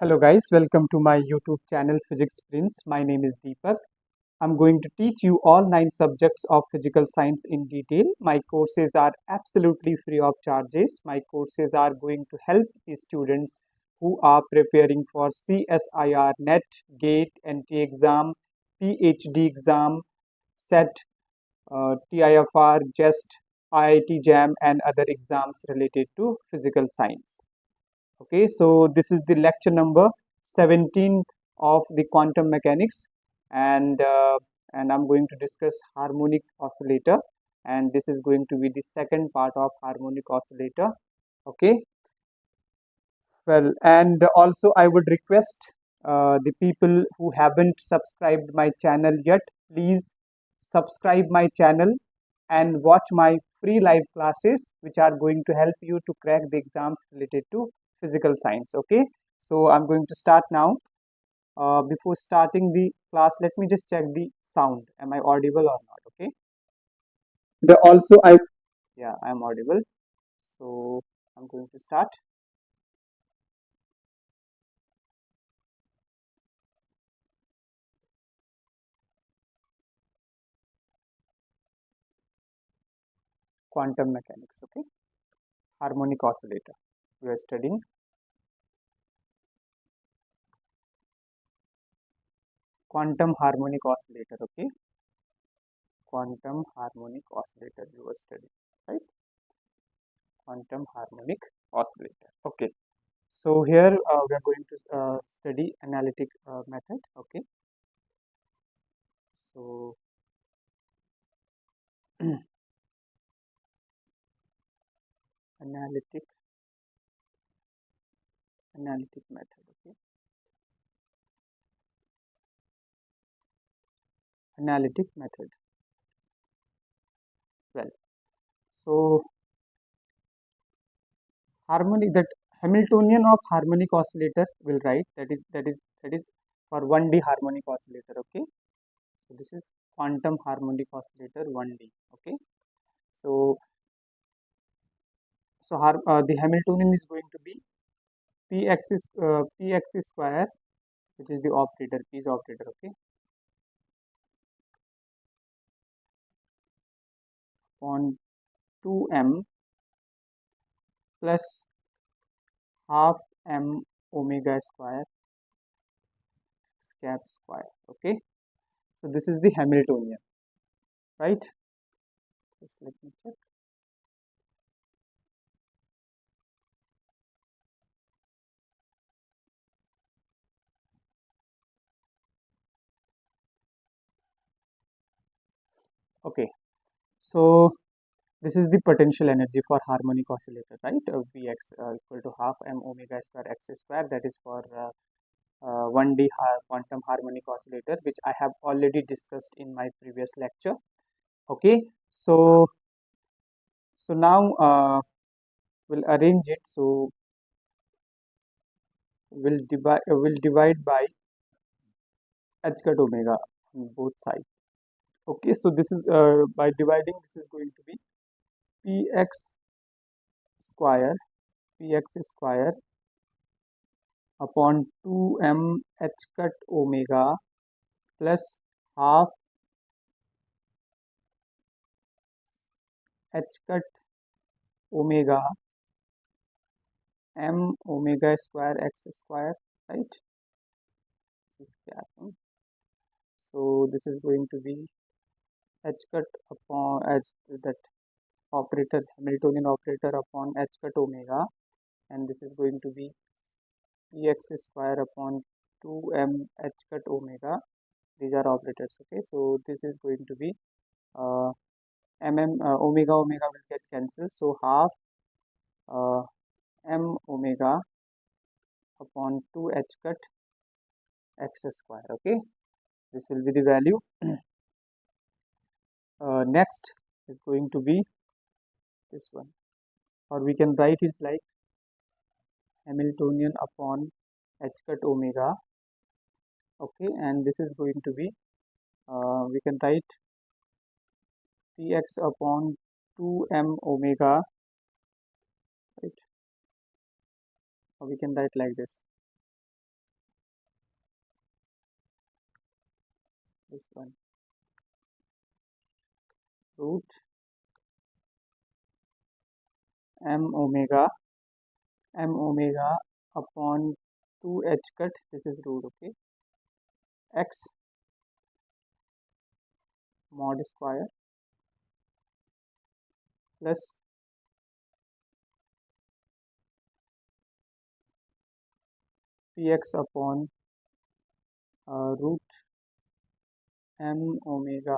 Hello guys, welcome to my YouTube channel Physics Prince. My name is Deepak. I'm going to teach you all 9 subjects of physical science in detail. My courses are absolutely free of charges. My courses are going to help the students who are preparing for CSIR, NET, GATE, NT exam, PhD exam, SET, TIFR, Jest, IIT-Jam and other exams related to physical science. Okay, so this is the lecture number 17 of the quantum mechanics, and I'm going to discuss harmonic oscillator, and this is going to be the second part of harmonic oscillator. Okay, well, and also I would request the people who haven't subscribed my channel yet, please subscribe my channel and watch my free live classes which are going to help you to crack the exams related to physical science. Okay, so I'm going to start now. Before starting the class, let me just check the sound. Am I audible or not? Okay, yeah, I'm audible. So I'm going to start. Quantum mechanics. Okay, harmonic oscillator we are studying. Quantum harmonic oscillator. Okay, quantum harmonic oscillator we were studying, right? Quantum harmonic oscillator. Okay, so here we are going to study analytic method. Okay, so analytic method. Okay, analytic method. Well, so harmonic, that Hamiltonian of harmonic oscillator will write, that is for 1D harmonic oscillator. Okay, so this is quantum harmonic oscillator 1D. Okay, so the Hamiltonian is going to be px square, which is the operator, p is operator. Okay, on 2m plus half m omega square x cap square. Okay, so this is the Hamiltonian, right? Just let me check. Okay, so this is the potential energy for harmonic oscillator, right? Vx equal to half m omega square x square. That is for 1D quantum harmonic oscillator, which I have already discussed in my previous lecture. Okay, so now we'll arrange it. So we'll divide by h cut omega on both sides. Okay, so this is by dividing, this is going to be px square upon 2m h cut omega plus half h cut omega m omega square x square, right? This is capping. So this is going to be h cut upon h, that operator, Hamiltonian operator upon h cut omega, and this is going to be px square upon 2m h cut omega. These are operators. Okay, so this is going to be uh, omega will get cancelled, so half m omega upon 2 h cut x square. Okay, this will be the value. Next is going to be this one, or we can write it like Hamiltonian upon h cut omega. Okay, and this is going to be we can write px upon 2m omega, right? Or we can write like this, this one, root m omega upon 2h cut, this is root, okay, x mod square plus px upon root m omega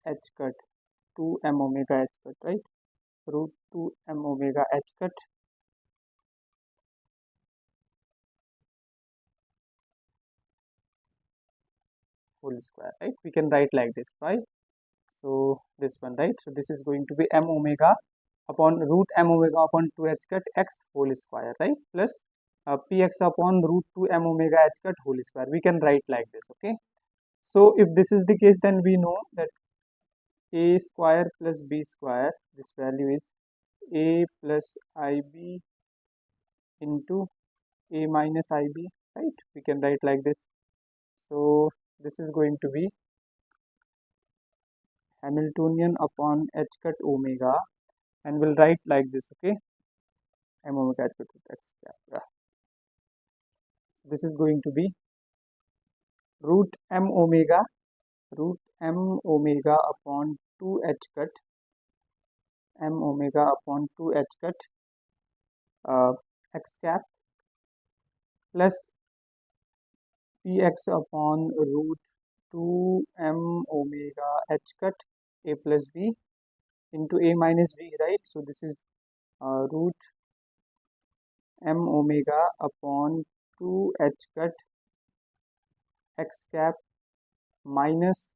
h cut 2m omega h cut, right, root 2m omega h cut whole square, right, we can write like this, right. So this one, right, so this is going to be m omega upon root m omega upon 2h cut x whole square, right, plus px upon root 2m omega h cut whole square, we can write like this, okay. So if this is the case, then we know that a square plus b square, this value is a plus ib into a minus ib, right, we can write like this. So this is going to be Hamiltonian upon h cut omega, and we'll write like this, okay, m omega h cut x cap, yeah. This is going to be root m omega upon 2h cut m omega upon 2h cut x cap plus px upon root 2m omega h cut a plus b into a minus b, right. So this is root m omega upon 2h cut x cap minus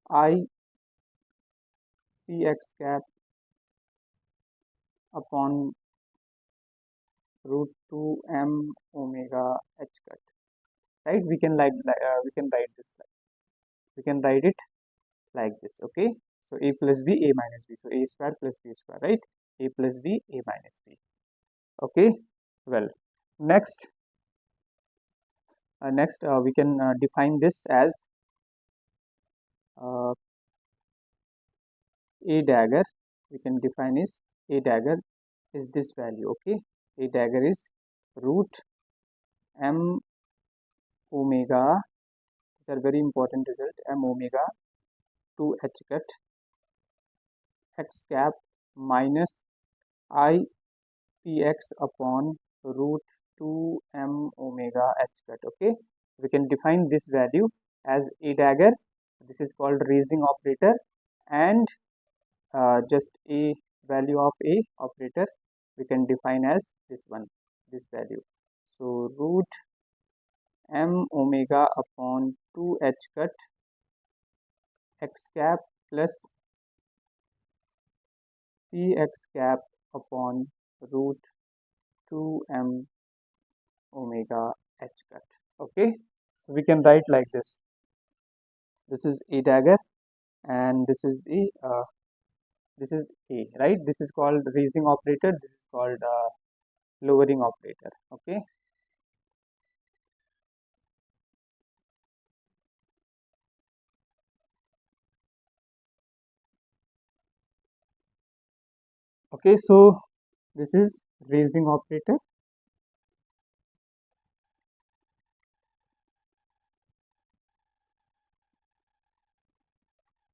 I px cap upon root 2m omega h cut, right, we can write this, we can write it like this, okay. So a plus b a minus b, so a square plus b square, right, a plus b a minus b, okay. Well, next we can define this as a dagger, we can define is a dagger is this value, okay. A dagger is root m omega, these are very important result, m omega 2h cut x cap minus I px upon root 2m omega h cut, okay. We can define this value as a dagger, this is called raising operator, and just a value of a operator we can define as this one, this value. So root m omega upon 2h cut x cap plus px cap upon root 2m omega h cut, okay. So we can write like this, this is a dagger and this is the this is a, right, this is called raising operator, this is called lowering operator, okay. Okay, so this is raising operator,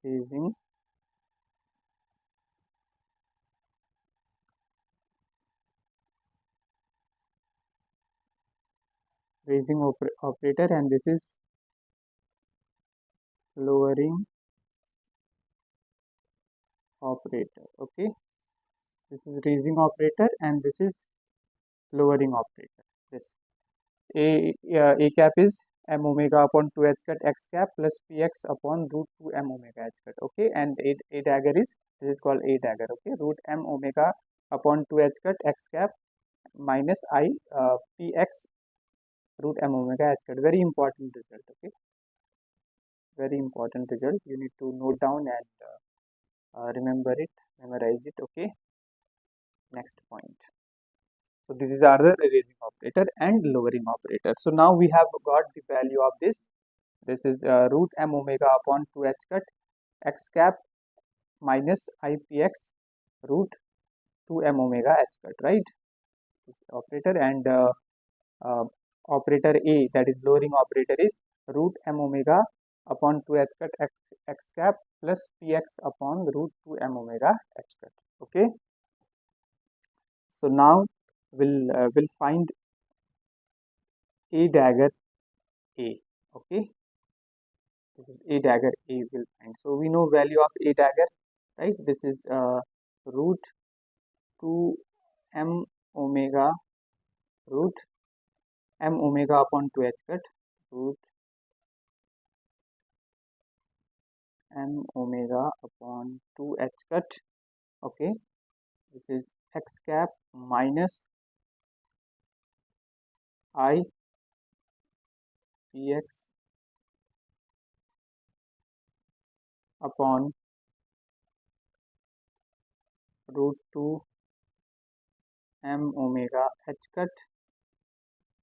raising operator, and this is lowering operator, okay. This is raising operator and this is lowering operator. This a cap is m omega upon 2h cut x cap plus px upon root 2 m omega h cut, okay, and a dagger is, this is called a dagger, okay, root m omega upon 2h cut x cap minus I px root m omega h cut. Very important result, okay, very important result, you need to note down and remember it, memorize it, okay. Next point. So this is our raising operator and lowering operator. So now we have got the value of this this is root m omega upon 2 h cut x cap minus ipx root 2 m omega h cut, right? This operator, and uh, operator A, that is lowering operator, is root m omega upon 2 h cut x cap plus px upon root 2 m omega h cut. Okay, so now we'll find a dagger A. Okay, this is a dagger A will find. So we know value of a dagger, right? This is root 2 m omega root m omega upon 2 h cut root m omega upon 2 h cut. Okay, this is x cap minus I px upon root 2 m omega h cut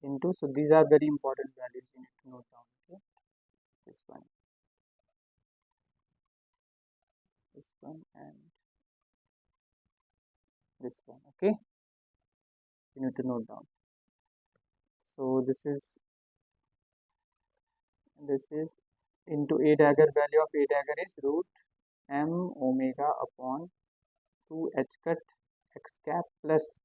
into, so these are very important values you need to note down. Okay, this one and this one. Okay, you need to note down. So this is into a dagger, value of a dagger is root m omega upon 2 h cut x cap plus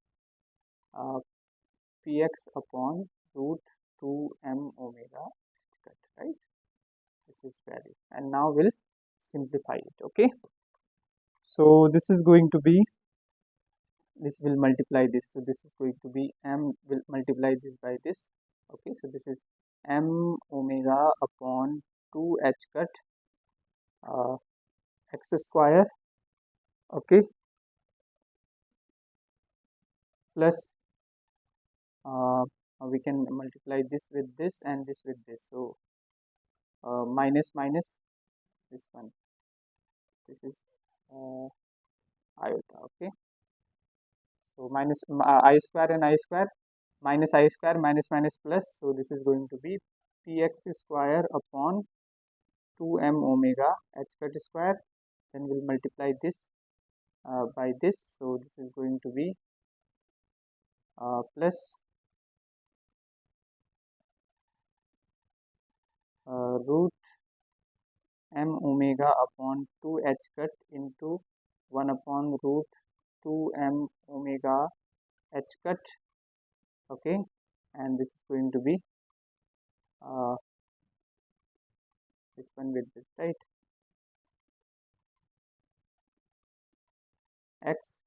px upon root 2 m omega h cut, right? This is value, and now we'll simplify it. Okay, so this is going to be, this will multiply this, so this is going to be m will multiply this by this. Okay, so this is m omega upon 2 h cut x square, okay, plus we can multiply this with this and this with this, so minus minus this one, this is iota. Okay, so minus I square and I square, minus I square, minus minus plus, so this is going to be px square upon 2 m omega h cut square, then we'll multiply this by this, so this is going to be plus root m omega upon 2 h cut into 1 upon root 2 m omega h cut. Okay, and this is going to be this one with this, right? X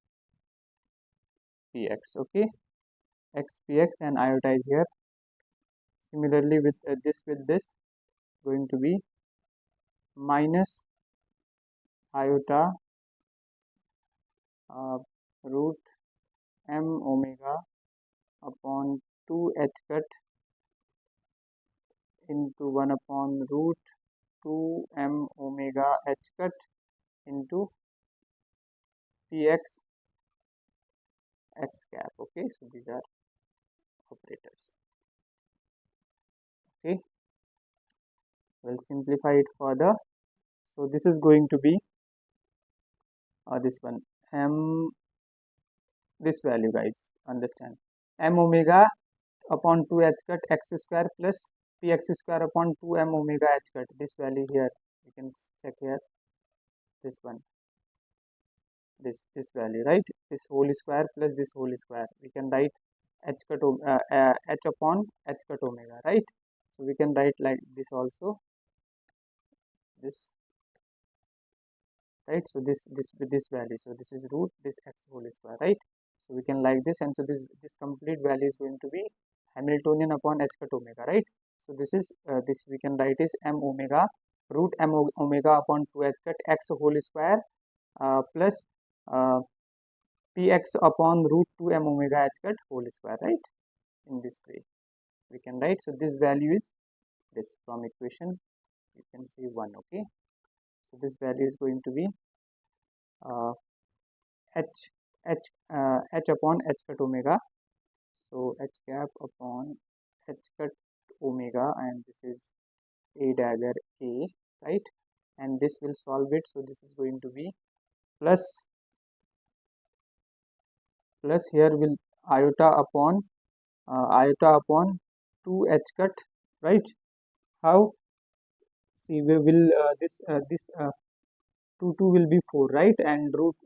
px. Okay, x px, and iota is here. Similarly with this going to be minus iota root m omega upon 2 h cut into 1 upon root 2 m omega h cut into px x cap. Okay, so these are operators. Okay, we'll simplify it further. So this is going to be this one m, this value, guys, understand, m omega upon 2 h cut x square plus px square upon 2 m omega h cut, this value here you can check here, this one, this value, right? This whole square plus this whole square, we can write h cut h upon h cut omega, right? So we can write like this also, this, right? So this with this value, so this is root this x whole square, right? So we can like this, and so this complete value is going to be Hamiltonian upon h cut omega, right? So this is this we can write is m omega root m omega upon 2 h cut x whole square plus px upon root 2 m omega h cut whole square, right? In this way we can write. So this value is this, from equation you can see 1. Okay, so this value is going to be h upon h cut omega, so h cap upon h cut omega, and this is A dagger A, right? And this will solve it. So this is going to be plus here will iota upon 2 h cut, right? How? See, we will this 2 will be 4, right? And root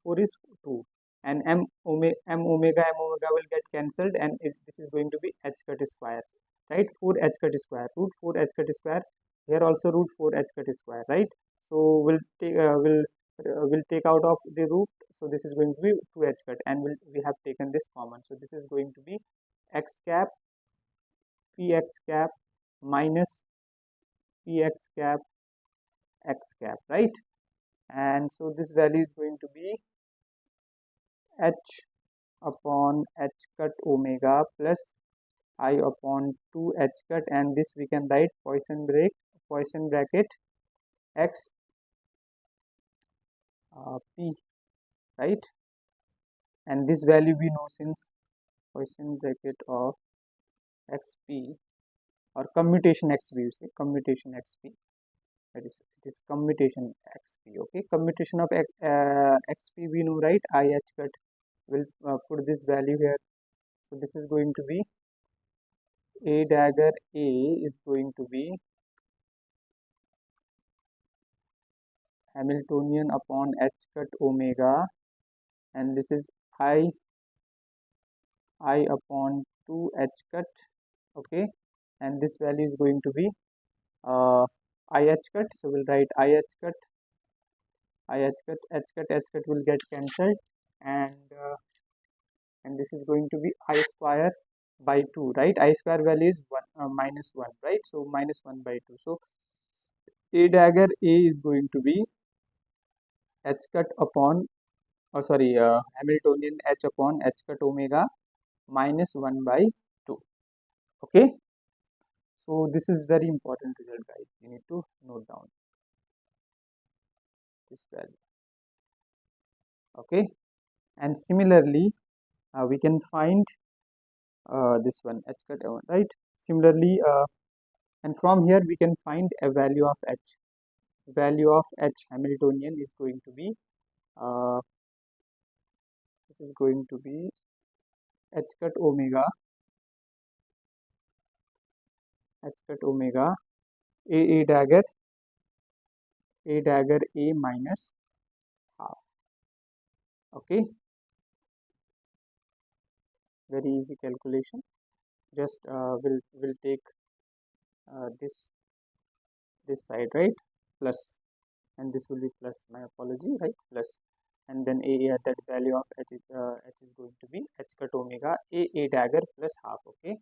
4 is 2, and m omega will get cancelled, and this is going to be h cut square, right? 4 h cut square, root 4 h cut square. Here also root 4 h cut square, right? So we'll take out of the root. So this is going to be 2 h cut, and we have taken this common. So this is going to be x cap px cap minus px cap x cap, right? And so this value is going to be h upon h cut omega plus I upon 2 h cut, and this we can write Poisson bracket x p, right? And this value we know, since Poisson bracket of xp or commutation xp, you say commutation xp, that is it is commutation xp. Okay, commutation of xp we know, right? I h cut will put this value here. So this is going to be A dagger A is going to be Hamiltonian upon h cut omega, and this is I upon 2 h cut. Okay, and this value is going to be I h cut. So we'll write I h cut h cut will get cancelled, and this is going to be I square by 2, right? I square value is 1 minus 1, right? So minus 1 by 2. So A dagger A is going to be h cut upon, Hamiltonian h upon h cut omega minus 1 by 2. Okay, so this is very important result, guys. You need to note down this value. Okay, and similarly we can find this one h cut, right? Similarly, and from here we can find a value of h. Value of h Hamiltonian is going to be this is going to be h cut omega a dagger a minus half. Okay, very easy calculation. Just we'll take this side, right? Plus, and this will be plus, my apology, right? Plus, and then that value of h is going to be h cut omega a dagger plus half. Okay,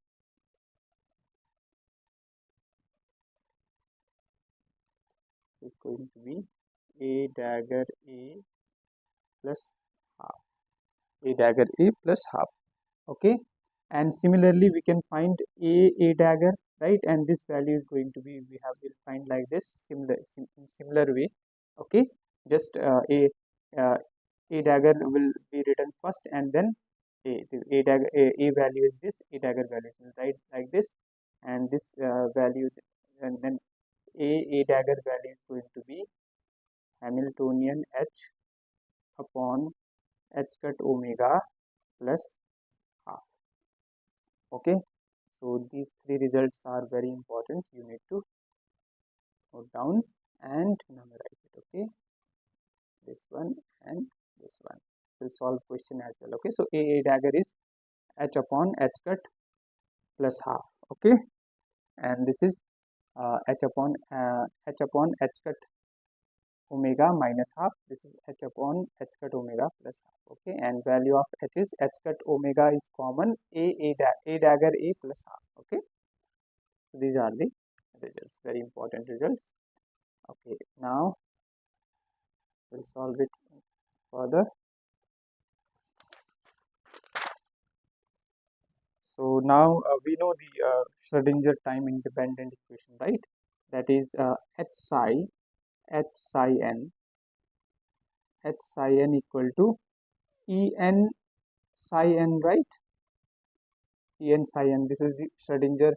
is going to be a dagger a plus half, a dagger a plus half. Okay, and similarly we can find a dagger, right? And this value is going to be, will find like this, in similar way. Okay, just uh, a dagger will be written first, and then a dagger a value is this, a dagger value is right like this, and this value, and then a dagger value is going to be Hamiltonian h upon h cut omega plus half. Okay, so these three results are very important. You need to note down and memorize it. Okay, this one and this one will solve question as well. Okay, so a dagger is h upon h cut plus half. Okay, and this is h upon h cut omega minus half. This is h upon h cut omega plus half. Okay, and value of h is h cut omega is common, a dagger a plus half. Okay, so these are the results, very important results. Okay, now we'll solve it further. So now we know the Schrodinger time independent equation, right? That is h psi n equal to En psi n, right? En psi n. This is the Schrodinger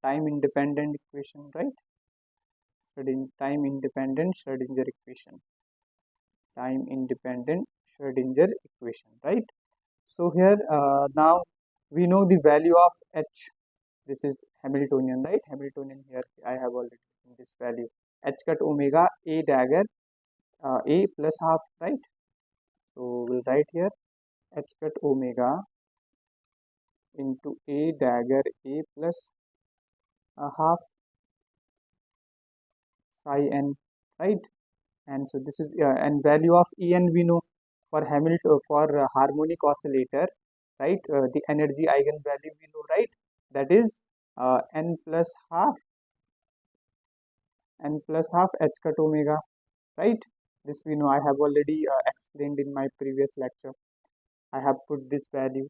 time independent equation, right? time independent Schrodinger equation. Time independent Schrodinger equation, right? So here now we know the value of H. This is Hamiltonian, right? Hamiltonian, here I have already written this value. H cut omega A dagger A plus half, right? So we'll write here H cut omega into A dagger A plus half psi n, right? And so this is and value of En we know for harmonic oscillator, right? The energy eigenvalue we know, right? That is n plus half H cut omega, right? This we know. I have already explained in my previous lecture. I have put this value,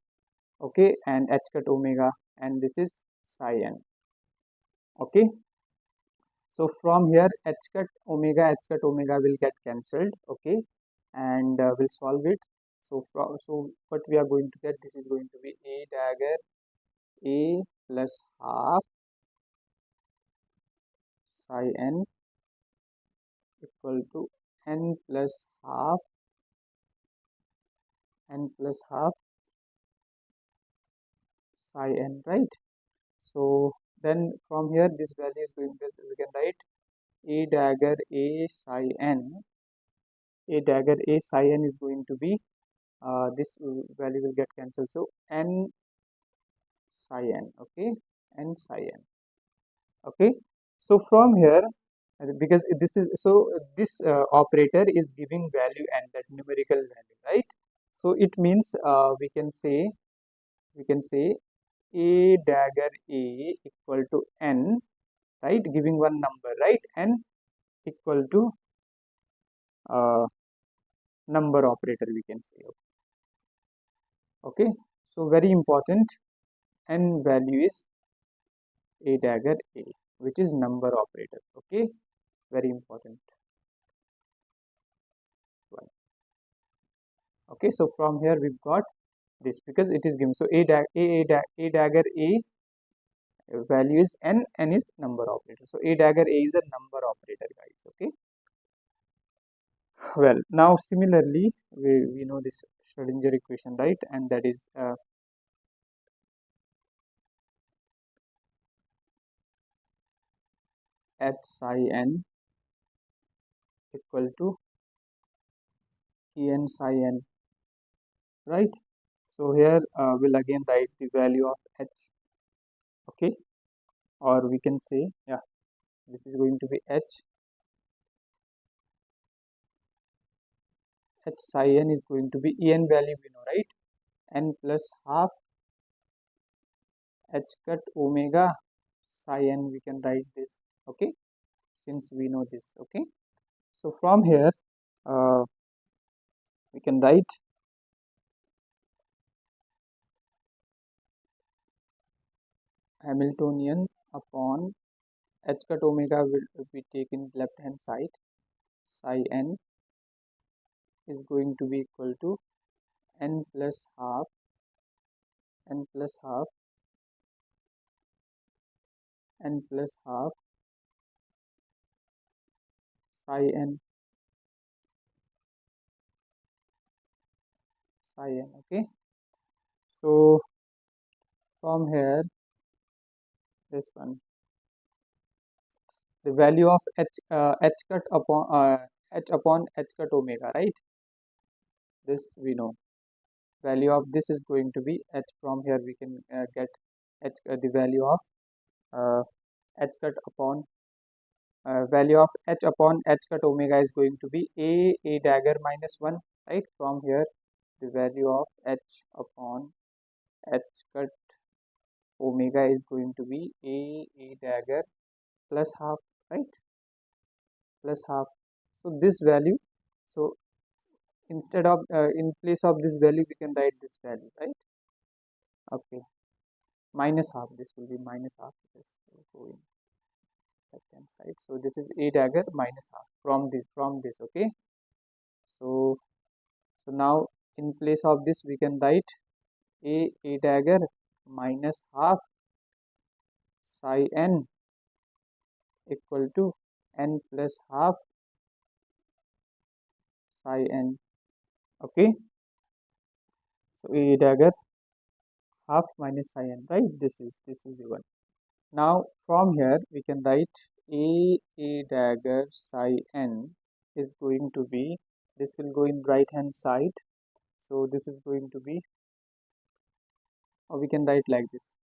okay, and H cut omega, and this is psi n, okay. So from here H cut omega will get cancelled, okay, and we'll solve it. So what we are going to get, this is going to be A dagger A plus half psi n equal to n plus half psi n, right? So then from here this value is going to, we can write A dagger A psi n. A dagger A psi n is going to be this value will get cancelled. So n psi n, okay, n psi n, okay. So from here because this is so this operator is giving value and that numerical value, right? So it means we can say A dagger A equal to n, right, giving one number, right, n equal to number operator, we can say, okay. So very important, n value is A dagger A, which is number operator, okay, very important one, okay. So from here we've got this because it is given. So A dagger A value is n is number operator. So A dagger A is a number operator, guys, okay. Well, now similarly we know this Schrodinger equation, right, and that is H psi n equal to En psi n, right? So here we'll again write the value of H, okay, or we can say, yeah, this is going to be H psi n is going to be En value we know, right, n plus half H cut omega psi n, we can write this, okay, since we know this, okay. So from here we can write Hamiltonian upon H cut omega will be taken left hand side, psi n is going to be equal to n plus half n plus half psi n, okay. So from here this one, the value of H cut upon H cut omega, right, this we know. Value of this is going to be H. From here we can get H, the value of H cut upon value of H upon H cut omega is going to be A dagger minus 1, right. From here the value of H upon H cut omega is going to be A dagger plus half, right, plus half. So this value, so instead of in place of this value we can write this value, right, okay, minus half, this will be minus half, this will go in left hand side. So this is A dagger minus half from this, okay. So now in place of this we can write A dagger minus half psi n equal to n plus half psi n. Okay, so A dagger half minus psi n, right? This is the one. Now from here we can write A dagger psi n is going to be, this will go in right hand side, so this is going to be, or we can write like this,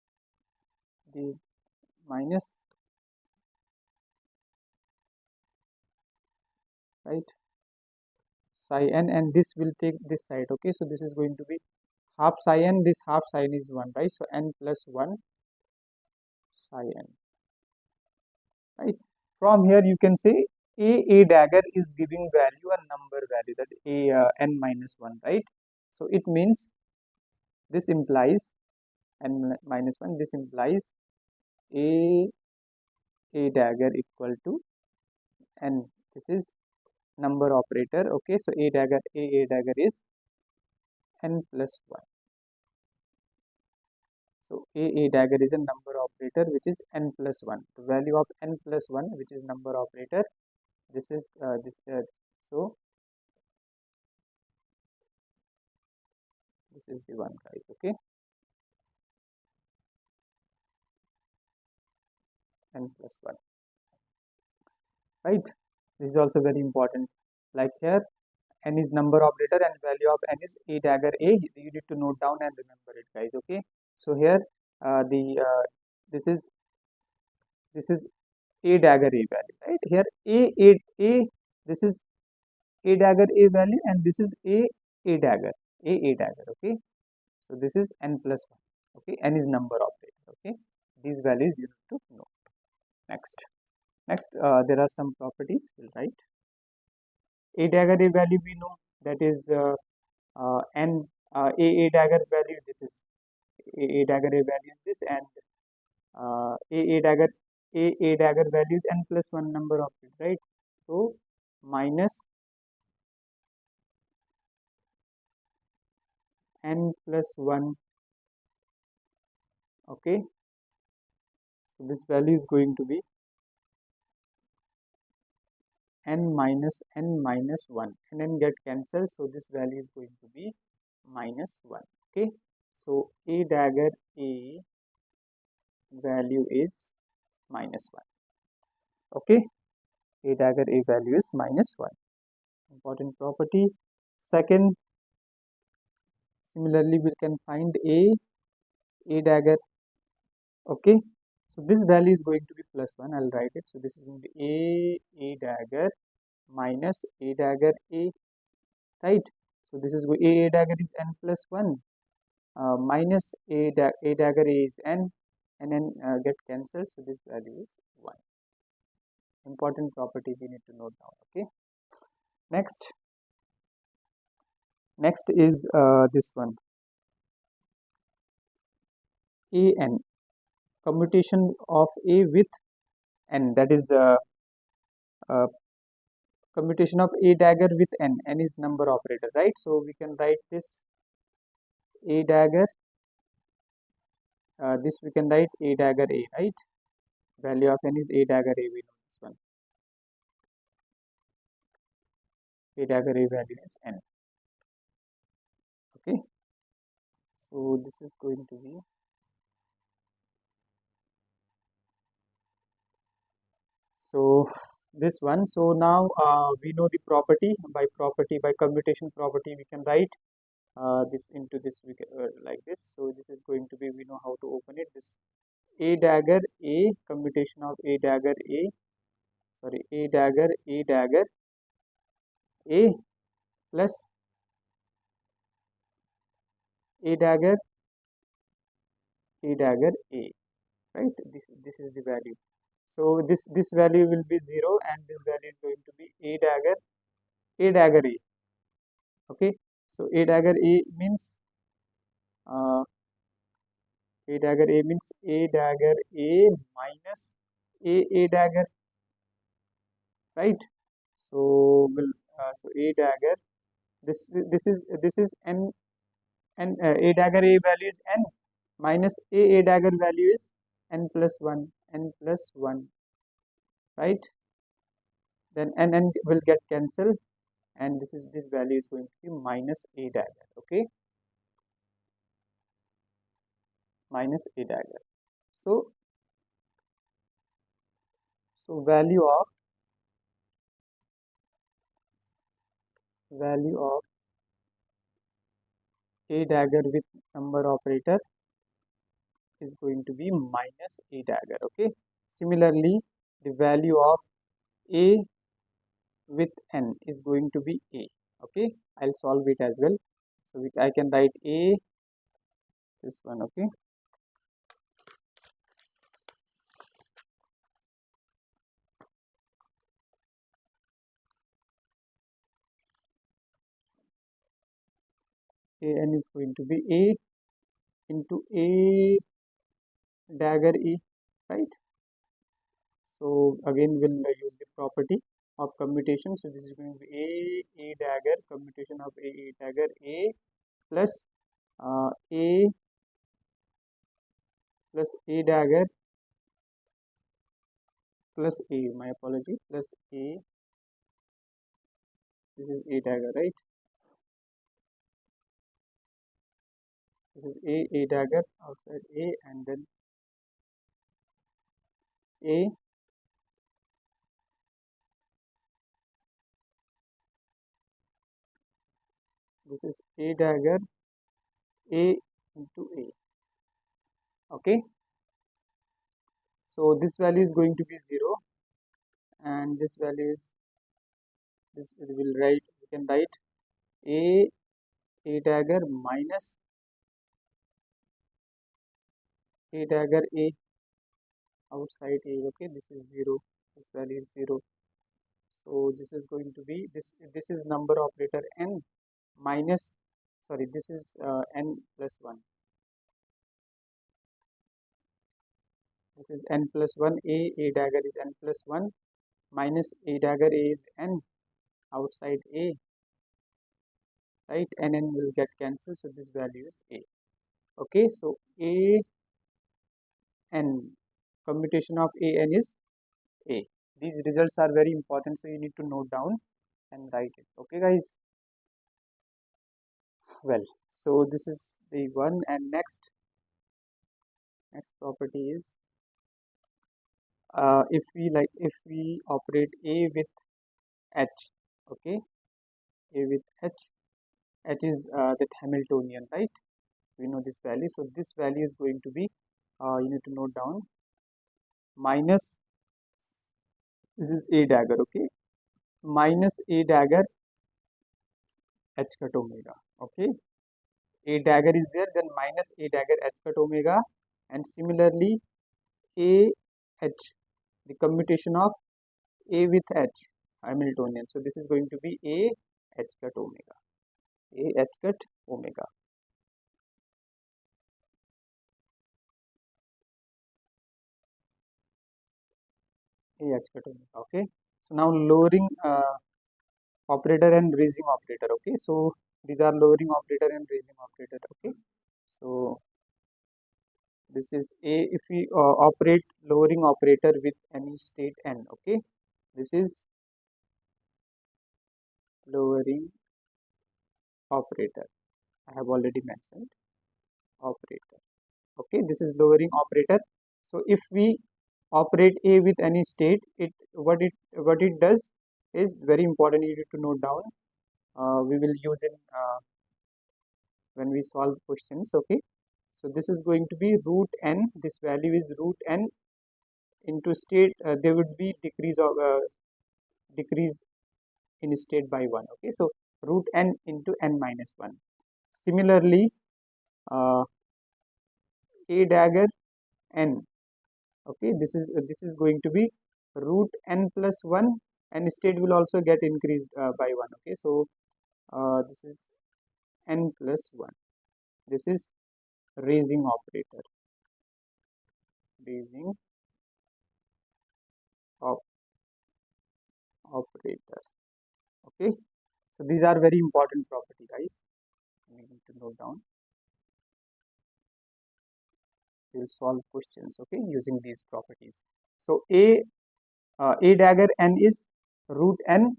the minus, right, psi n, and this will take this side. Okay, so this is going to be half psi n, this half psi n is 1, right? So n plus 1 psi n, right? From here you can say A dagger is giving value a number value, that n minus 1, right? So it means, this implies n minus 1, this implies a dagger equal to n. This is number operator. Okay, so a dagger is n plus 1. So a dagger is a number operator which is n plus 1. The value of n plus 1, which is number operator, this is so this is the one, guys. Okay, n plus 1, right? This is also very important. Like here, n is number operator and value of n is a dagger a. You need to note down and remember it, guys. Okay, so here this is a dagger a value, right? Here a this is a dagger a value, and this is a dagger a dagger. Okay, so this is n plus 1. Okay, n is number operator. Okay, these values you need to know. Next there are some properties. We'll write a dagger a value, we know that is n a dagger value, this is a dagger a value is this, and a dagger a dagger value is n plus 1 number of it, right? So minus n plus 1. Okay, so this value is going to be n minus 1, and then get cancelled, so this value is going to be minus 1. Okay, so a dagger a value is minus 1. Okay, a dagger a value is minus 1. Important property. Second, similarly we can find a dagger. Okay, so this value is going to be plus 1. I'll write it. So this is going to be a dagger minus a dagger a, right? So this is a dagger is n plus 1 minus a dagger a is n, and then get cancelled, so this value is 1. Important property we need to note down. Okay, next is this one, an, commutation of a with n, that is uh, commutation of a dagger with n is number operator, right? So we can write this a dagger, this we can write a dagger a, right? Value of n is a dagger a, we know this one, a dagger a value is n. Okay, so this is going to be, so this one. So now we know the property. By commutation property we can write this into this, we can, like this. So this is going to be, we know how to open it, this a dagger a, commutation of a dagger a, sorry, a dagger a plus a dagger a, right? This is the value. So this value will be 0, and this value is going to be a dagger a. Okay, so a dagger a means a dagger a means a dagger a minus a dagger, right? So will so a dagger, this is n, and a dagger a value is n minus a dagger value is n plus 1, right? then n will get cancelled, and this value is going to be minus a dagger. Okay, minus a dagger. So value of a dagger with number operator is going to be minus a dagger. Okay, similarly the value of a with n is going to be a. Okay, I'll solve it as well. So I can write a, this one. Okay, a n is going to be a into a dagger e, right? So again we'll use the property of commutation. So this is going to be a dagger, commutation of a dagger a plus a plus a dagger plus a, my apology, plus a, this is a dagger, right? This is a dagger outside a, and then a, this is a dagger a into a. Okay, so this value is going to be 0, and this value is, this we will write, we can write a dagger minus a dagger a outside a. Okay, this is 0, this value is 0. So this is going to be, this is number operator n minus, sorry, this is n plus 1. This is n plus 1, a dagger is n plus 1 minus a dagger a is n outside a, right? And n will get cancelled, so this value is a. Okay, so a n, commutation of a n is a. These results are very important, so you need to note down and write it. Okay guys, well, so this is the one, and next property is if we operate a with h. Okay, a with h is that Hamiltonian, right? We know this value, so this value is going to be, you need to note down, minus, this is a dagger. Okay, minus a dagger h cut omega. Okay, a dagger is there, then minus a dagger h cut omega, and similarly a h, the commutation of a with h, Hamiltonian. So this is going to be a h cut omega, a h cut omega. A h cut omega. Okay, so now lowering operator and raising operator. Okay, so these are lowering operator and raising operator. Okay, so this is a, if we operate lowering operator with any state n. Okay, this is lowering operator, I have already mentioned operator. Okay, this is lowering operator. So if we operate a with any state, it what it does is very important, you need to note down. We will use in when we solve questions. Okay, so this is going to be root n, this value is root n into state, there would be decrease in state by 1. Okay, so root n into n minus 1. Similarly a dagger n. Okay, this is going to be root n plus 1, and state will also get increased by 1. Okay, so this is n plus 1. This is raising operator, raising op operator. Okay, so these are very important property, guys, we need to note down. We will solve questions, okay, using these properties. So a dagger n is root n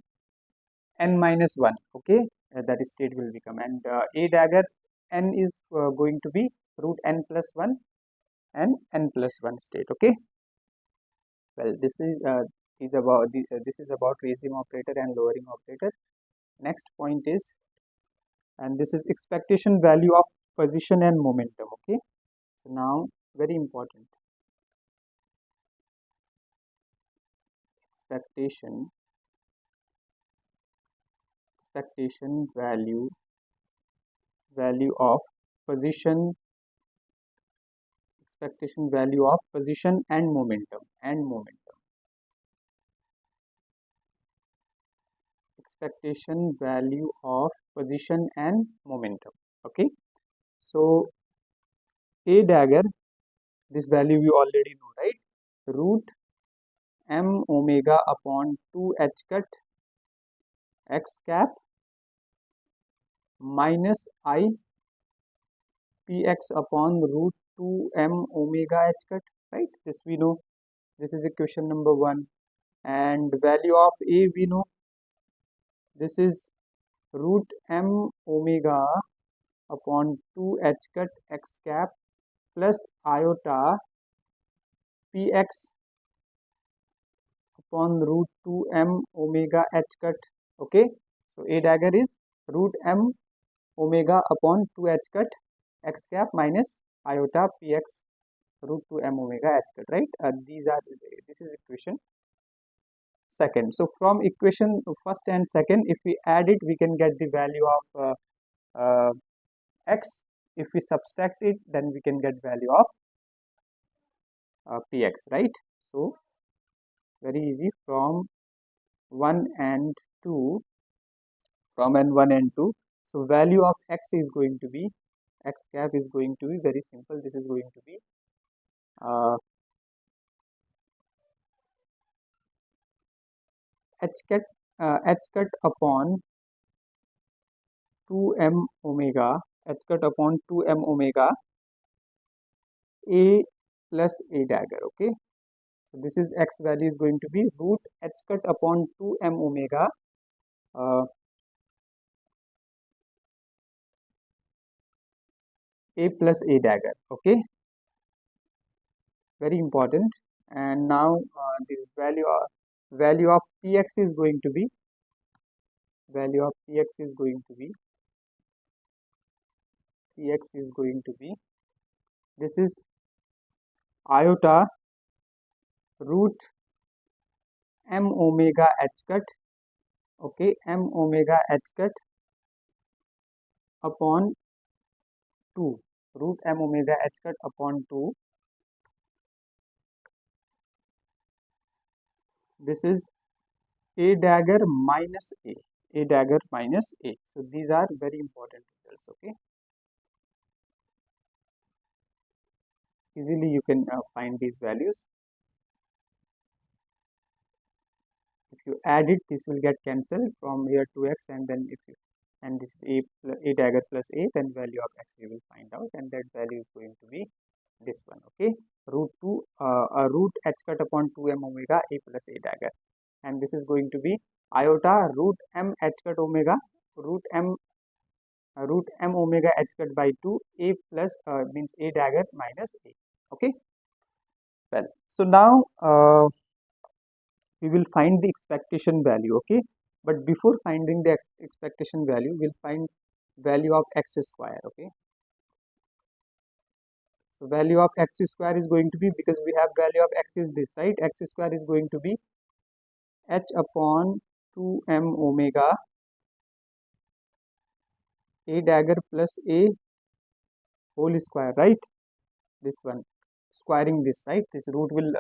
minus 1, okay, that is state will become, and a dagger n is going to be root n plus 1 and n plus 1 state, okay. Well, this is about this is about raising operator and lowering operator. Next point is, and this is expectation value of position and momentum, okay. So now very important, expectation value of position, expectation value of position and momentum, expectation value of position and momentum, okay. So a dagger, this value we already know, right? Root m omega upon 2 h cut x cap minus I px upon root 2 m omega h cut, right? This we know. This is equation number 1. And value of a we know. This is root m omega upon 2 h cut x cap plus iota px upon root 2 m omega h cut, okay. So a dagger is root m omega upon 2 h cut x cap minus iota px root 2 m omega h cut, right? This is equation second. So from equation first and second, if we add it, we can get the value of x. If we subtract it, then we can get value of px, right? So very easy, from 1 and 2, from n1 and 2. So value of x is going to be, x cap is going to be very simple. This is going to be h cut upon 2m omega, h cut upon 2m omega a plus a dagger, okay. So this is x value is going to be root h cut upon 2m omega a plus a dagger, okay, very important. And now the value of px is going to be, this is iota root m omega h cut, okay, m omega h cut upon 2, root m omega h cut upon 2. This is a dagger minus a dagger minus a. So these are very important results, okay. Easily you can find these values. If you add it, this will get cancelled from here 2x, and then if you, and this is a dagger plus a, then value of x you will find out, and that value is going to be this one, okay, root 2 root h cut upon 2m omega a plus a dagger, and this is going to be iota root m h cut omega root m omega h cut by 2 a plus means a dagger minus a, okay. Well, so now we will find the expectation value, okay, but before finding the expectation value, we'll find value of x square, okay. So value of x square is going to be, because we have value of x is this, right, x square is going to be h upon 2m omega a dagger plus a whole square, right, this one, squaring this, right, this root will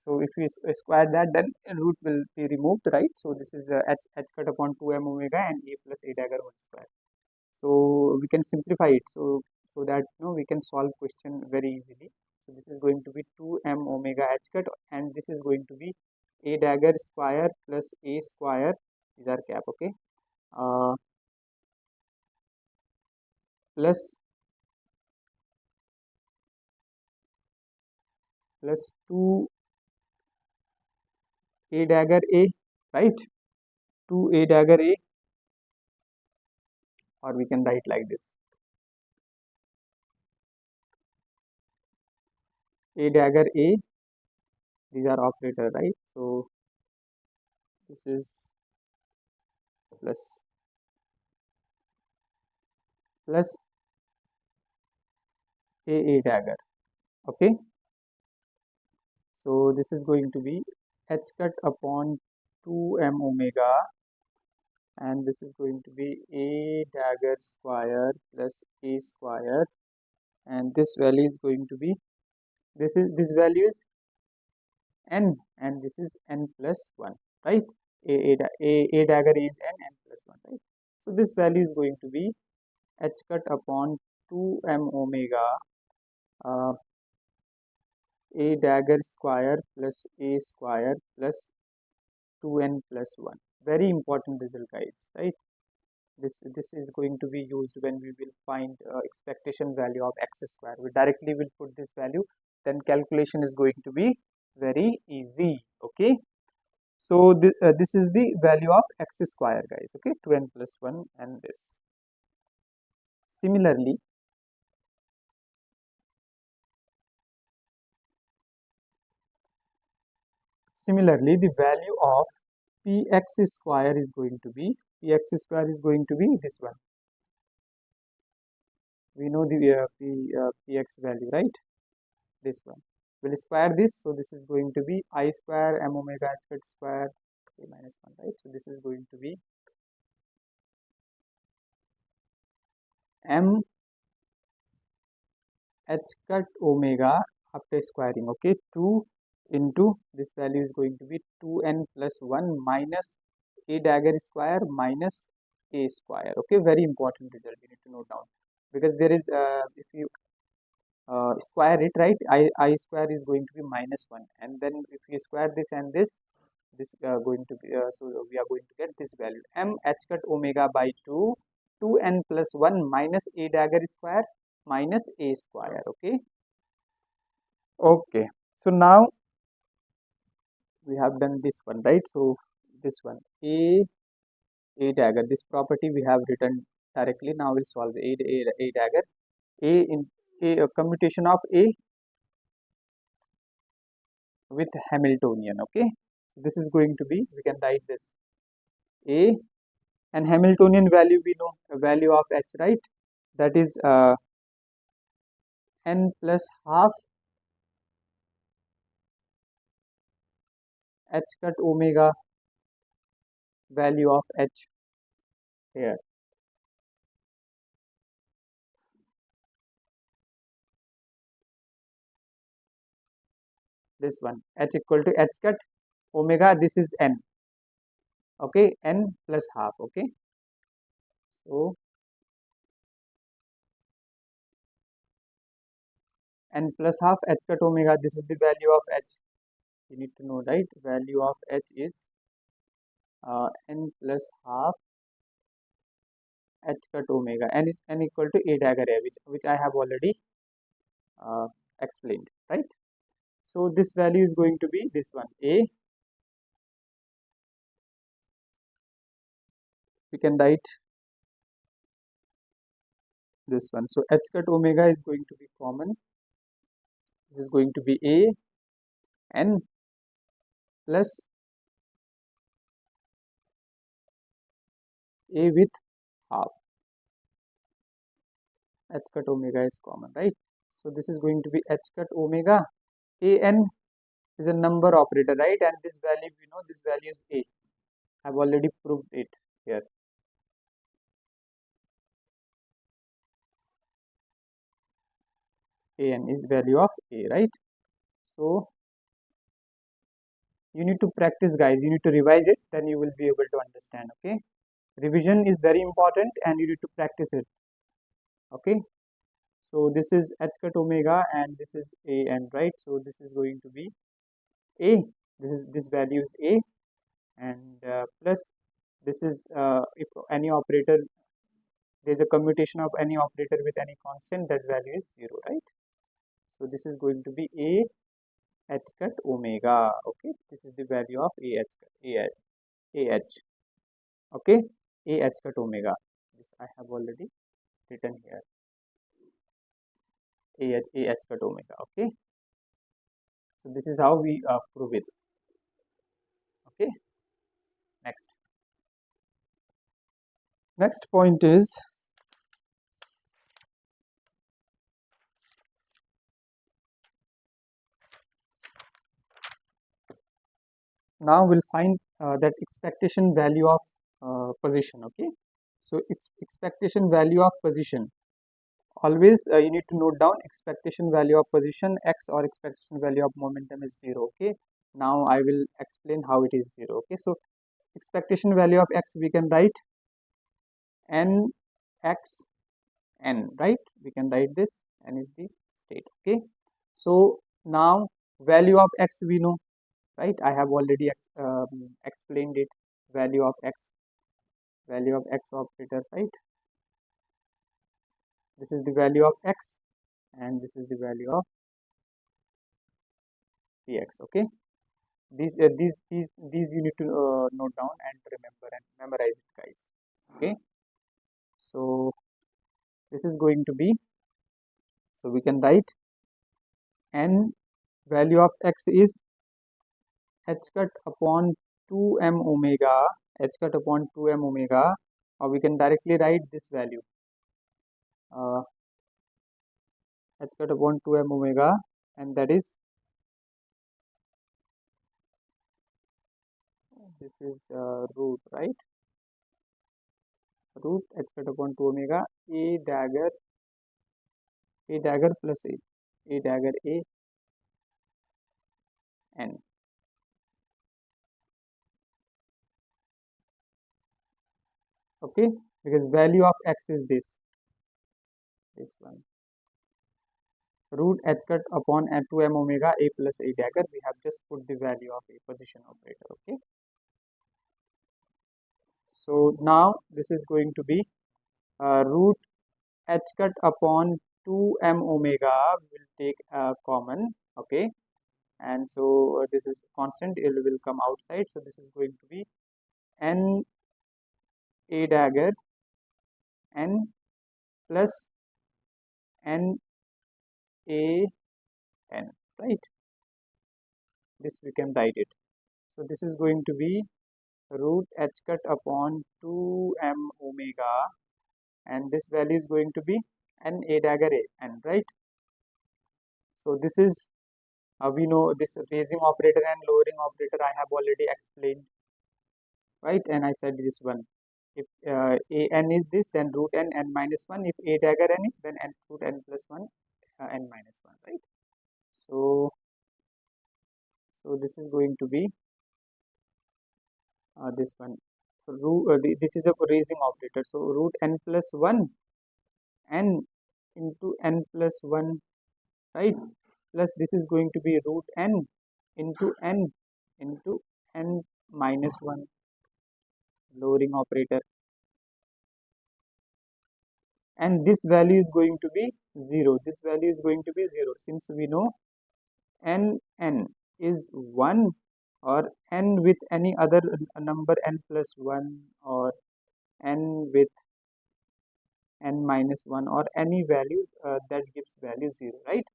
so if we square that, then root will be removed, right. So this is h cut upon 2m omega and a plus a dagger whole square. So we can simplify it, so that we can solve question very easily. So this is going to be 2m omega h cut, and this is going to be a dagger square plus a square, these are cap, okay, plus 2 a dagger a, right, 2 A dagger A, or we can write like this, A dagger A, these are operator, right? So this is plus A dagger, okay. So this is going to be h cut upon 2m omega, and this is going to be A dagger square plus A square, and this value is going to be, this value is n, and this is n plus 1, right? A dagger is n plus 1, right? So this value is going to be h cut upon 2m omega A dagger square plus A square plus 2n plus 1. Very important result, guys, right? This is going to be used when we will find expectation value of x square. We directly will put this value, then calculation is going to be very easy, okay. So this is the value of x square, guys, okay, 2n plus 1, and this. Similarly, the value of px square is going to be, this one. We know the px value, right? This one. We'll square this, so this is going to be I square m omega h cut square a minus 1, right? So this is going to be m h cut omega after squaring, okay, 2 into this value is going to be 2n plus 1 minus A dagger square minus A square, okay. Very important result, you need to note down, because there is if you square it, right, I square is going to be minus 1, and then if you square this and this going to be so we are going to get this value, m h cut omega by 2 2n plus 1 minus A dagger square minus A square, okay. Okay, so now we have done this one, right? So this one, A dagger, this property we have written directly. Now we'll solve A dagger, A in A commutation of A with Hamiltonian, okay. This is going to be, we can write this A, and Hamiltonian value we know, a value of h, right? That is n plus half h cut omega value of h here. This one, h equal to h cut omega, this is n, okay, n plus half, okay. So n plus half h cut omega, this is the value of h. You need to know, right? Value of h is n plus half h cut omega, and it's n equal to A dagger A, which I have already explained, right? So this value is going to be this one, A. We can write this one. So h cut omega is going to be common. This is going to be A n plus A with half. H cut omega is common, right? So this is going to be h cut omega. A n is a number operator, right? And this value, we know this value is A. I've already proved it here. A n is value of A, right? So you need to practice, guys. You need to revise it, then you will be able to understand, okay. Revision is very important, and you need to practice it, okay. So this is h cut omega, and this is A n, right? So this is going to be A. This value is A, and plus this is if any operator, there is a commutation of any operator with any constant, that value is 0, right? So this is going to be A h cut omega, okay. This is the value of A h. okay, a h cut omega. This I have already written here, a h cut omega. Okay, so this is how we prove it. Okay, next point is, now we'll find that expectation value of position. Okay, so it's expectation value of position. Always you need to note down expectation value of position x or expectation value of momentum is 0. Okay, now I will explain how it is 0. Okay, so expectation value of x we can write n x n, right? We can write this, n is the state. Okay, so now value of x we know, right? I have already explained it. Value of x operator, right? This is the value of x and this is the value of px. Okay, these you need to note down and remember and memorize it, guys. Okay, so this is going to be, so we can write n value of x is h cut upon 2m omega, h cut upon 2m omega, or we can directly write this value, h cut upon 2m omega, and that is, this is root, right? Root h cut upon 2 omega a dagger plus a dagger a n. Okay, because value of x is this one, root h cut upon 2m omega a plus a dagger. We have just put the value of a position operator. Okay, so now this is going to be root h cut upon 2m omega will take common. Okay, and so this is constant, it will come outside, so this is going to be n a dagger n plus n a n, right? This we can write it. So this is going to be root h cut upon 2m omega, and this value is going to be n a dagger a n, right? So this is we know this raising operator and lowering operator I have already explained, right? And I said this one, if a n is this, then root n n minus 1. If a dagger n is, then n root n plus 1 n minus 1, right? So this is going to be this one. So this is a raising operator, so root n plus 1 n into n plus 1, right? Plus this is going to be root n into n minus 1, lowering operator, and this value is going to be 0. This value is going to be 0, since we know n is 1, or n with any other number n plus 1, or n with n minus 1, or any value that gives value 0, right?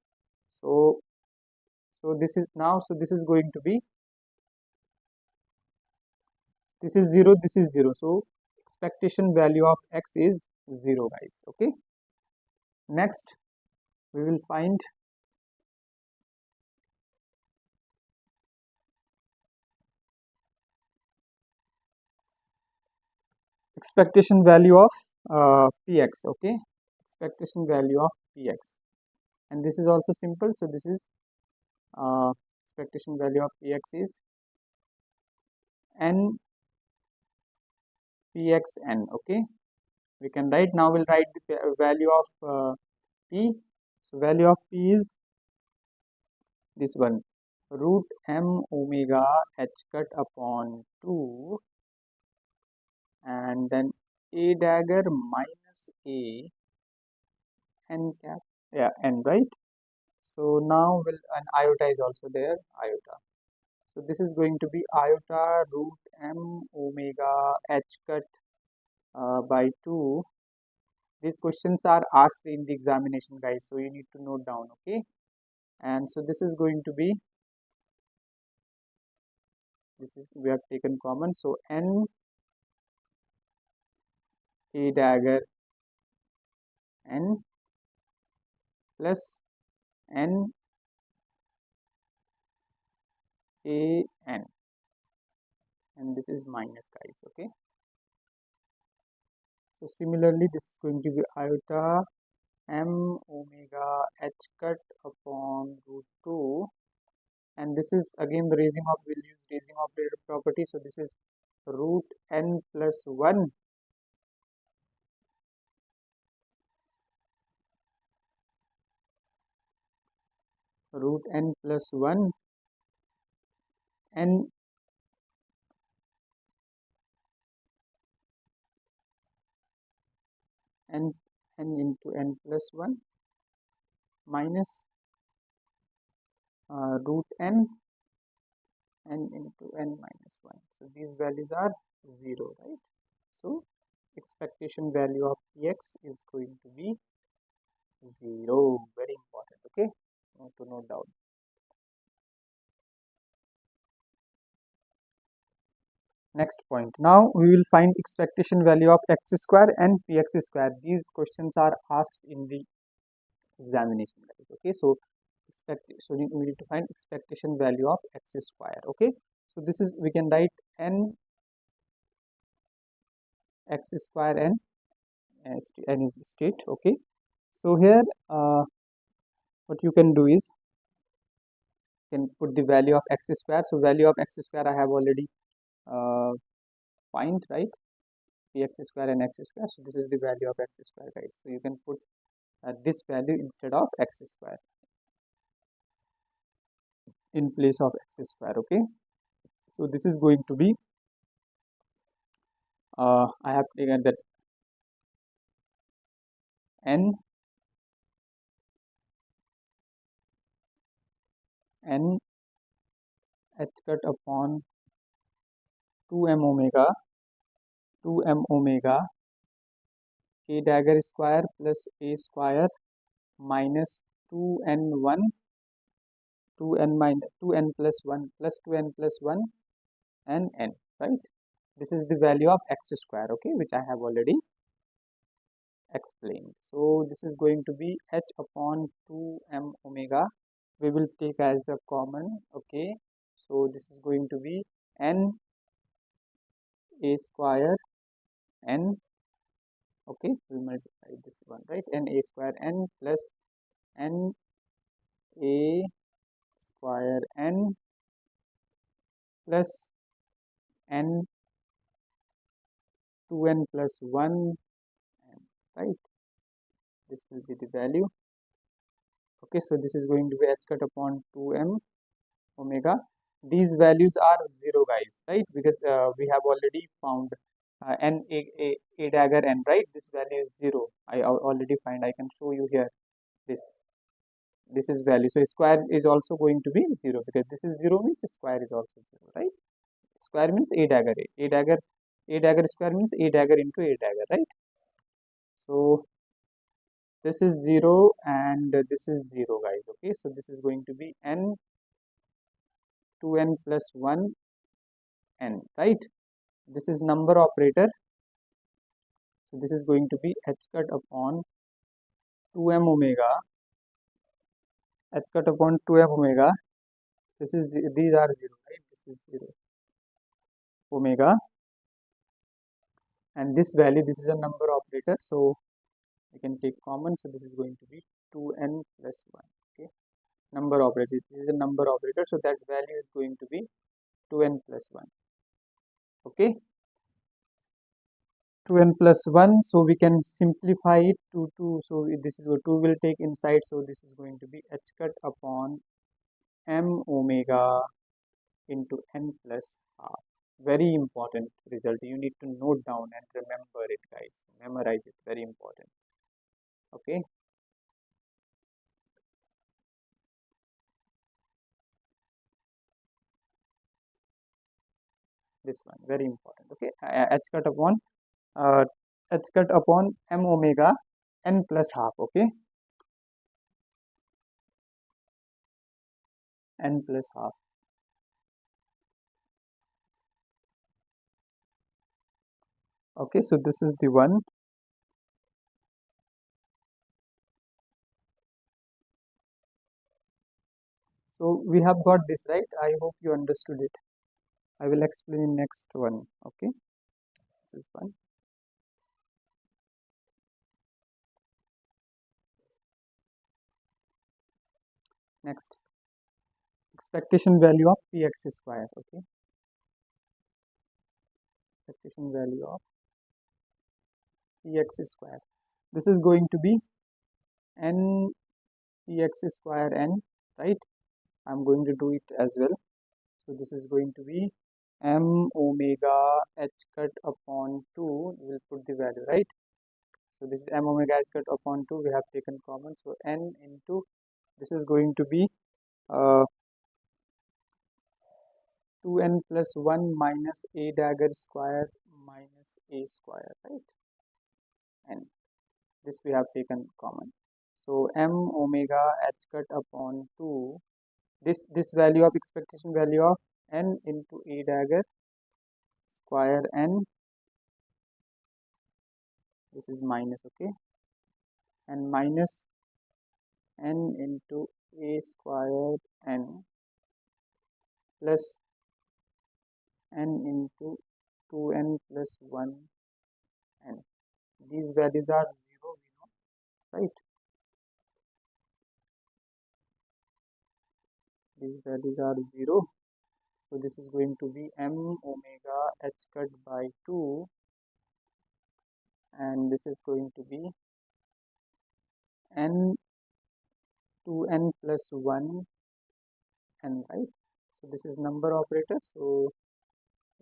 So this is now, so this is going to be, this is 0, this is 0, so expectation value of x is 0, guys. Okay, next we will find expectation value of px. Okay, expectation value of px, and this is also simple. So this is expectation value of px is n pxn. Okay, we can write, now we'll write the value of p. So value of p is this one, root m omega h cut upon 2, and then a dagger minus a n cap, yeah, n, right? So now will, an iota is also there, iota. So this is going to be iota root m omega h cut by 2. These questions are asked in the examination, guys, so you need to note down, okay? And so this is going to be, we have taken common, so n a dagger n plus n a n, and this is minus, guys, okay? So similarly, this is going to be iota m omega h cut upon root 2, and this is again the raising of, we'll use raising operator property, so this is root n plus 1 root n plus 1 n n n into n plus 1 minus root n into n minus 1. So these values are 0, right? So expectation value of px is going to be 0. Very important, okay? To note down. Next point. Now we will find expectation value of x square and px square. These questions are asked in the examination, guys, okay? So we need to find expectation value of x square, okay? So this is, we can write n x square n is state, okay? So here what you can do is, you can put the value of x square. So value of x square I have already find, right? Px square and x square. So this is the value of x square, guys. So you can put this value instead of x square in place of x square, okay? So this is going to be I have taken that n h cut upon 2m omega a dagger square plus a square minus 2n1 2n plus 1 plus 2n plus 1 and n, right? This is the value of x square, okay, which I have already explained. So this is going to be h upon 2m omega. We will take as a common, okay? So this is going to be n a square n, okay? We multiply this one, right? N a square n plus n a square n plus n 2n plus 1 n, right? This will be the value, okay? So this is going to be h cut upon 2m omega. These values are 0, guys, right? Because we have already found n a dagger n, right? This value is 0. I already find, I can show you here. This is value. So square is also going to be 0, because this is 0 means square is also 0, right? Square means a dagger square means a dagger into a dagger, right? So this is 0 and this is 0, guys, okay? So this is going to be n 2n plus 1 n, right? This is number operator. So this is going to be h cut upon 2m omega, h cut upon 2m omega. This is, these are 0, right? This is 0 omega, and this value, this is a number operator, so we can take common. So this is going to be 2n plus 1, okay? Number operator, this is a number operator, so that value is going to be 2n plus 1, okay? 2n plus 1, so we can simplify it to 2. So this is 2 will take inside, so this is going to be h cut upon m omega into n plus half. Very important result. You need to note down and remember it, guys. Memorize it. Very important. Okay. this one, very important. Okay, h cut upon m omega n plus half. Okay, n plus half. Okay, so this is the one. So we have got this right. I hope you understood it. I will explain in next one. Okay, this is one. Next, expectation value of px square. Okay, expectation value of px square. This is going to be n px square n, right? I'm going to do it as well. So this is going to be m omega h cut upon 2. We will put the value, right? So this is m omega h cut upon 2. We have taken common. So n into, this is going to be 2n plus 1 minus a dagger square minus a square, right? And this we have taken common. So m omega h cut upon 2. This value of expectation value of n into a dagger square n, this is minus, okay, and minus n into a square n plus n into 2n plus 1 n. These values are 0, we know, right? These values are 0. So this is going to be m omega h cut by 2, and this is going to be n 2n plus 1 n, right? So this is number operator, so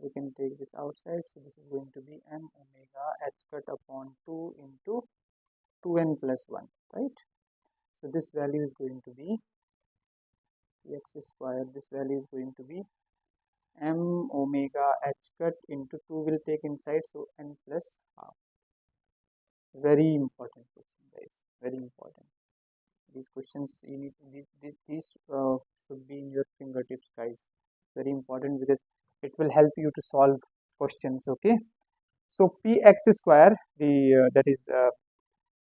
we can take this outside. So this is going to be m omega h cut upon 2 into 2n plus 1, right? So this value is going to be x square. This value is going to be m omega h cut into 2 will take inside, so n plus half. Very important question, guys. Very important. These questions you need, these should be in your fingertips, guys. Very important because it will help you to solve questions. Okay, so px square, the that is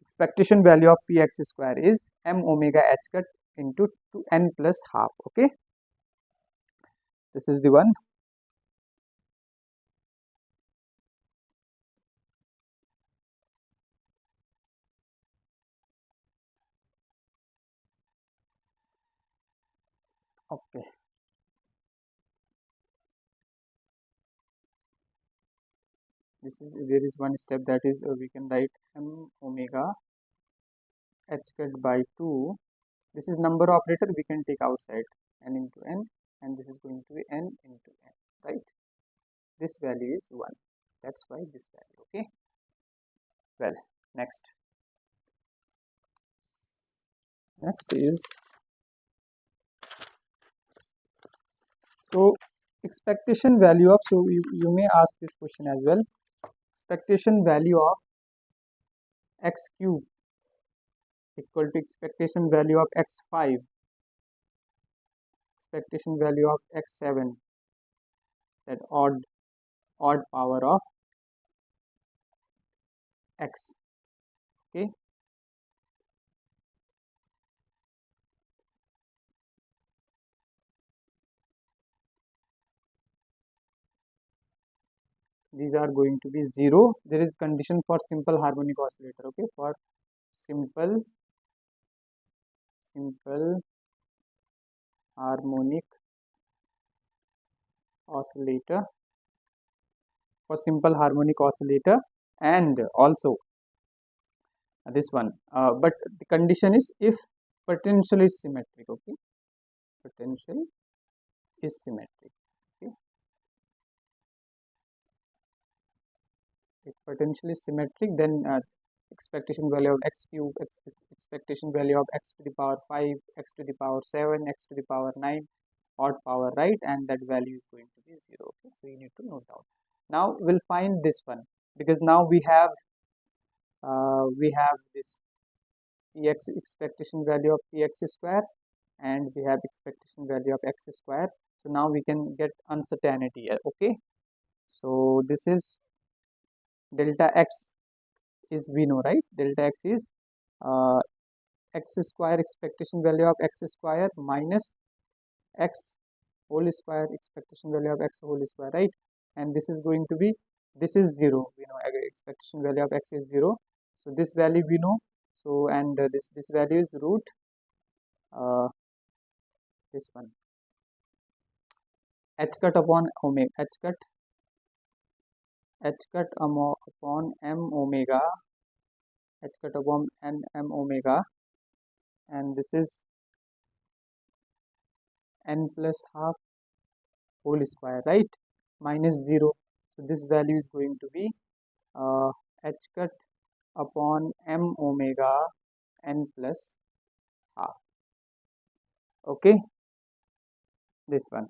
expectation value of px square is m omega h cut into 2n plus half. Okay, this is the one. Okay, this is, there is one step, that is we can write m omega h cut by 2. This is number operator, we can take outside, n into n, and this is going to be n into n, right? This value is 1, that's why this value. Okay, well, next is, so expectation value of, so you may ask this question as well, expectation value of x cube equal to expectation value of x5, expectation value of x7, that odd power of x. Okay, these are going to be 0. There is condition for simple harmonic oscillator. Okay, for simple harmonic oscillator, for simple harmonic oscillator, and also this one, but the condition is if potential is symmetric. Okay, potential is symmetric. Okay, if potential is symmetric, then expectation value of x cube, expectation value of x to the power 5, x to the power 7, x to the power 9, odd power, right? And that value is going to be 0. Okay, so you need to note down. Now we'll find this one, because now we have this px expectation value of px square, and we have expectation value of x square. So now we can get uncertainty. Okay, so this is delta x is, we know, right? Delta x is x square expectation value of x square minus x whole square expectation value of x whole square, right? And this is going to be, this is 0, we know expectation value of x is 0, so this value we know. So and this value is root this one, h cut upon omega, h cut upon m omega, h cut upon m omega, and this is n plus half whole square, right? Minus 0. So this value is going to be h cut upon m omega n plus half. Okay, this one.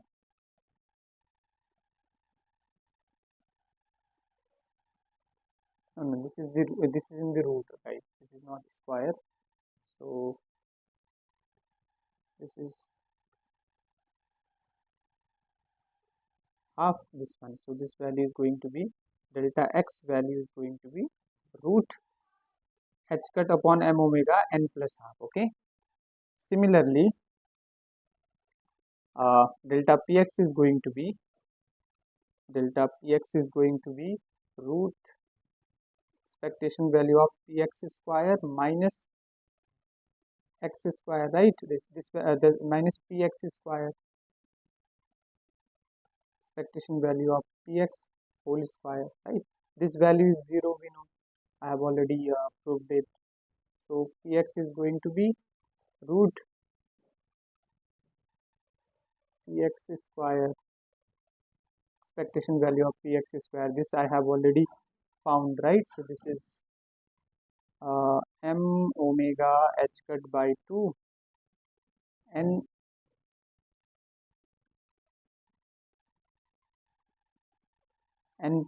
No, this is in the root, right? This is not square, so this is half this one. So this value is going to be, delta x value is going to be root h cut upon m omega n plus half. Okay, similarly delta px is going to be root expectation value of px square minus x square, right? The minus px square expectation value of px whole square, right? This value is 0, we know, I have already proved it. So px is going to be root px square expectation value of px square. This I have already found, right? So this is m omega h cut by 2 n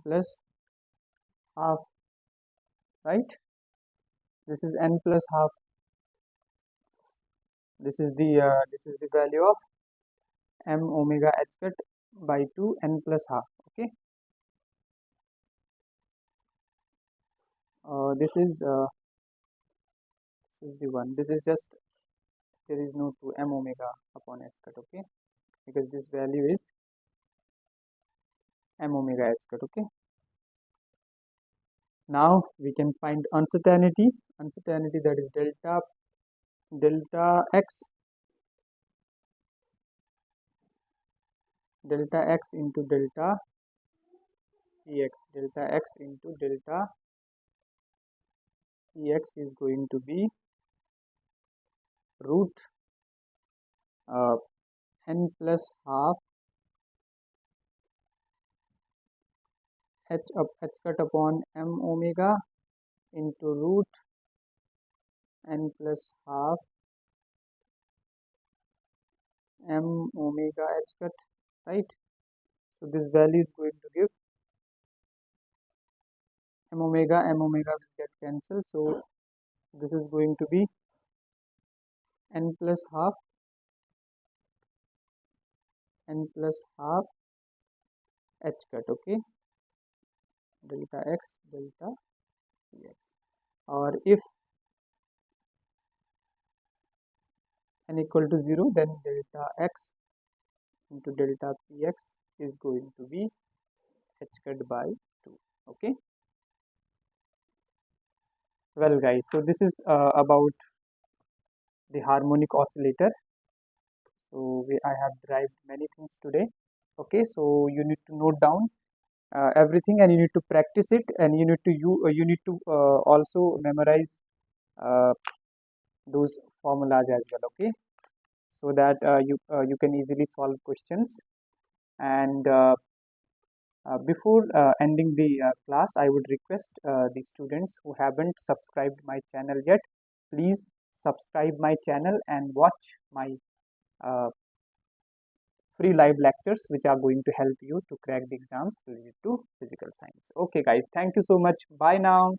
plus half, right? This is n plus half. This is the value of m omega h cut by 2 n plus half. Okay, this is the one. This is just, there is no 2 m omega upon h cut. Okay, because this value is m omega h cut. Okay, now we can find uncertainty, that is delta x into delta px. Delta x into delta px is going to be root n plus half h cut upon m omega into root n plus half m omega h cut, right? So this value is going to give m omega will get cancelled, so this is going to be n plus half h cut. Okay, delta x delta px, or if n equal to 0, then delta x into delta px is going to be h cut by 2. Okay, well guys, so this is about the harmonic oscillator. So I have derived many things today. Okay, so you need to note down everything, and you need to practice it, and you need to also memorize those formulas as well. Okay, so that you can easily solve questions. And before ending the class, I would request the students who haven't subscribed my channel yet, please subscribe my channel and watch my free live lectures which are going to help you to crack the exams related to physical science. Okay guys, thank you so much. Bye now.